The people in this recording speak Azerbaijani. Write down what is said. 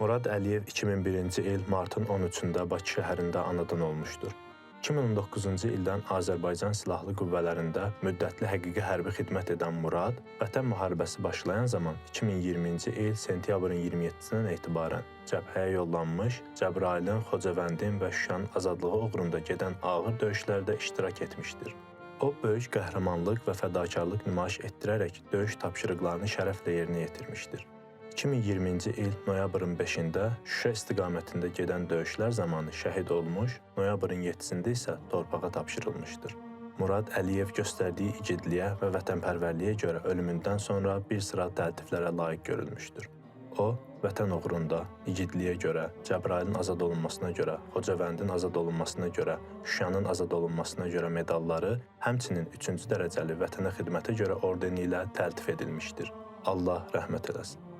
Murad Əliyev 2001-ci il martın 13-də Bakı şəhərində anadan olmuşdur. 2019-cu ildən Azərbaycan Silahlı Qüvvələrində müddətli həqiqi hərbi xidmət edən Murad, Vətən müharibəsi başlayan zaman 2020-ci il sentyabrın 27-dən etibarən cəbhəyə yollanmış, Cəbrayılın, Xocavəndin və Şuşanın azadlığı uğrunda gedən ağır döyüşlərdə iştirak etmişdir. O, böyük qəhrəmanlıq və fədakarlıq nümayiş etdirərək döyüş tapşırıqlarını şərəflə yerinə yetirmişdir. 2020-ci il noyabrın 5-də Şuşa istiqamətində gedən döyüşlər zamanı şəhid olmuş, noyabrın 7-də isə torpağa tapşırılmışdır. Murad Əliyev göstərdiyi igidliyə və vətənpərvərliyə görə ölümündən sonra bir sıra təltiflərə layiq görülmüşdür. O, vətən uğrunda, igidliyə görə, Cəbrayılın azad olunmasına görə, Xocavəndin azad olunmasına görə, Şuşanın azad olunmasına görə medalları, həmçinin 3-cü dərəcəli vətənə xidmətə görə ordeni ilə təltif edilmişdir. Allah rəhmət eləsin.